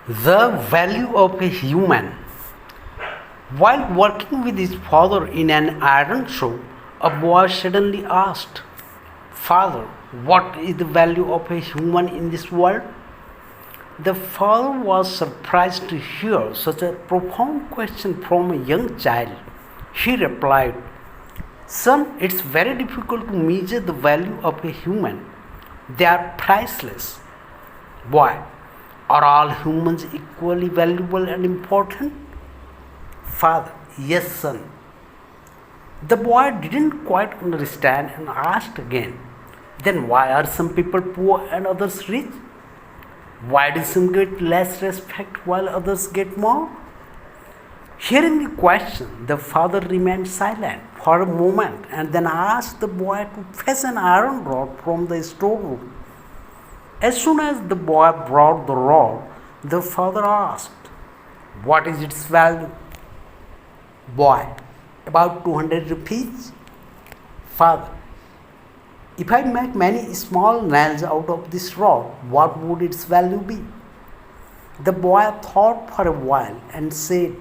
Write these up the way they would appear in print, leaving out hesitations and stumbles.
The value of a human. While working with his father in an iron shop, a boy suddenly asked, "Father, what is the value of a human in this world?" The father was surprised to hear such a profound question from a young child. He replied, "Son, it's very difficult to measure the value of a human. They are priceless." Why? Are all humans equally valuable and important? Father, yes, son. The boy didn't quite understand and asked again, "Then why are some people poor and others rich? Why do some get less respect while others get more?" Hearing the question, the father remained silent for a moment and then asked the boy to fetch an iron rod from the storeroom. As soon as the boy brought the rod, the father asked, "What is its value?" Boy, "About 200 rupees." Father, "If I make many small nails out of this rod, what would its value be?" The boy thought for a while and said,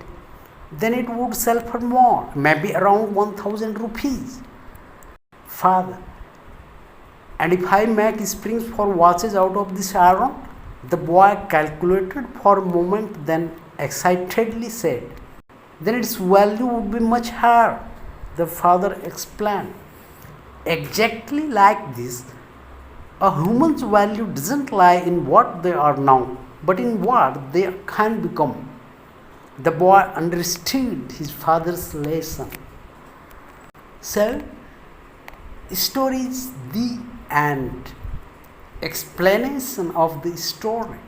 "Then it would sell for more, maybe around 1000 rupees. Father, "And if I make springs for watches out of this iron?" The boy calculated for a moment, then excitedly said, "Then its value would be much higher." The father explained, "Exactly like this, a human's value doesn't lie in what they are now, but in what they can become." The boy understood his father's lesson. So, story is the end. Explanation of the story.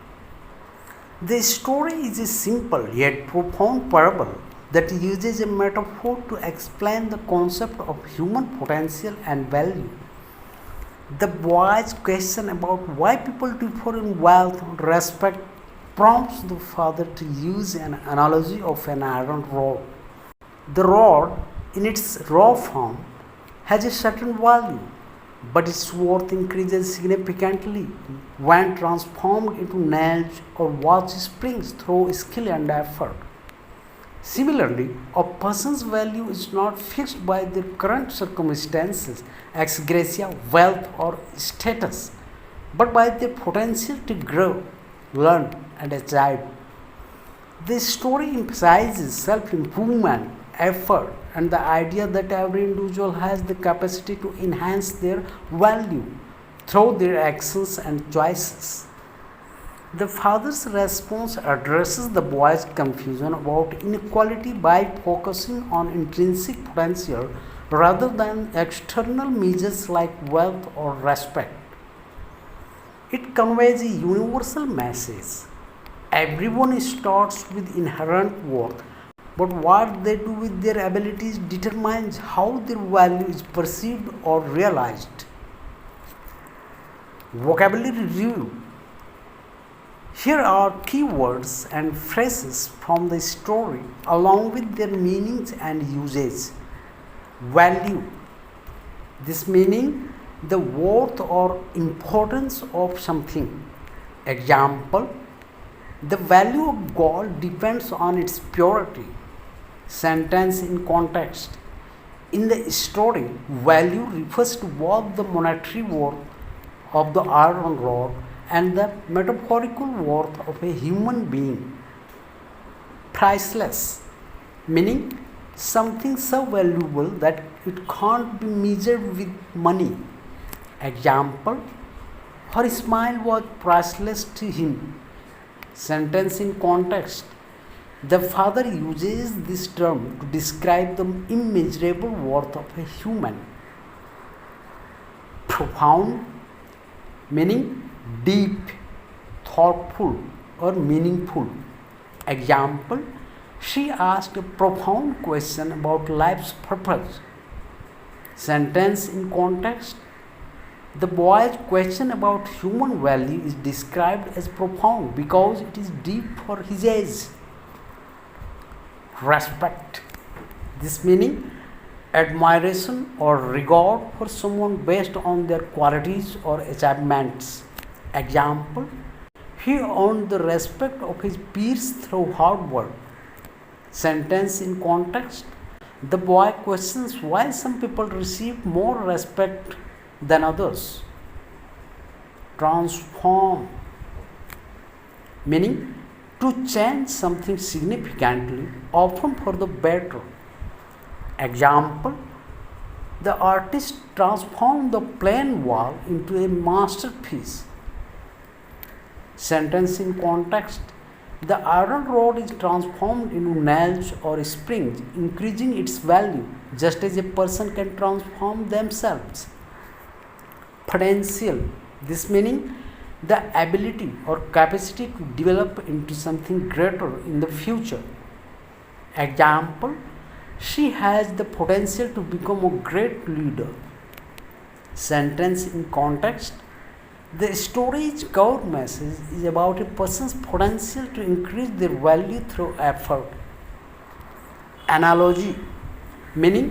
The story is a simple yet profound parable that uses a metaphor to explain the concept of human potential and value. The boy's question about why people differ in wealth and respect prompts the father to use an analogy of an iron rod. The rod, in its raw form, has a certain value, but its worth increases significantly when transformed into nails or watch springs through skill and effort. Similarly, a person's value is not fixed by their current circumstances, ex gratia, wealth, or status, but by their potential to grow, learn, and achieve. This story emphasizes self improvement, effort, and the idea that every individual has the capacity to enhance their value through their actions and choices. The father's response addresses the boy's confusion about inequality by focusing on intrinsic potential rather than external measures like wealth or respect. It conveys a universal message. Everyone starts with inherent worth, but what they do with their abilities determines how their value is perceived or realized. Vocabulary review. Here are keywords and phrases from the story along with their meanings and usage. Value. This meaning the worth or importance of something. Example: the value of gold depends on its purity. Sentence in context. In the story, value refers to both the monetary worth of the iron rod and the metaphorical worth of a human being. Priceless, meaning something so valuable that it can't be measured with money. Example: her smile was priceless to him. Sentence in context. The father uses this term to describe the immeasurable worth of a human. Profound, meaning deep, thoughtful, or meaningful. Example: she asked a profound question about life's purpose. Sentence in context. The boy's question about human value is described as profound because it is deep for his age. Respect. This meaning admiration or regard for someone based on their qualities or achievements. Example: He earned the respect of his peers through hard work. Sentence in context. The boy questions why some people receive more respect than others. Transform, meaning to change something significantly, often for the better. Example: the artist transformed the plain wall into a masterpiece. Sentence in context. The iron rod is transformed into nails or springs, increasing its value, just as a person can transform themselves. Potential. This meaning the ability or capacity to develop into something greater in the future. Example: she has the potential to become a great leader. Sentence in context. The story's core message is about a person's potential to increase their value through effort. Analogy, meaning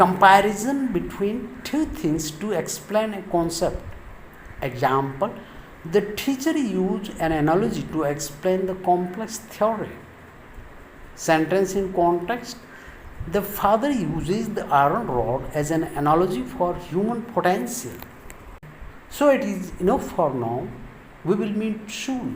comparison between two things to explain a concept. Example: the teacher used an analogy to explain the complex theory. Sentence in context. The father uses the iron rod as an analogy for human potential. So it is enough for now. We will meet soon.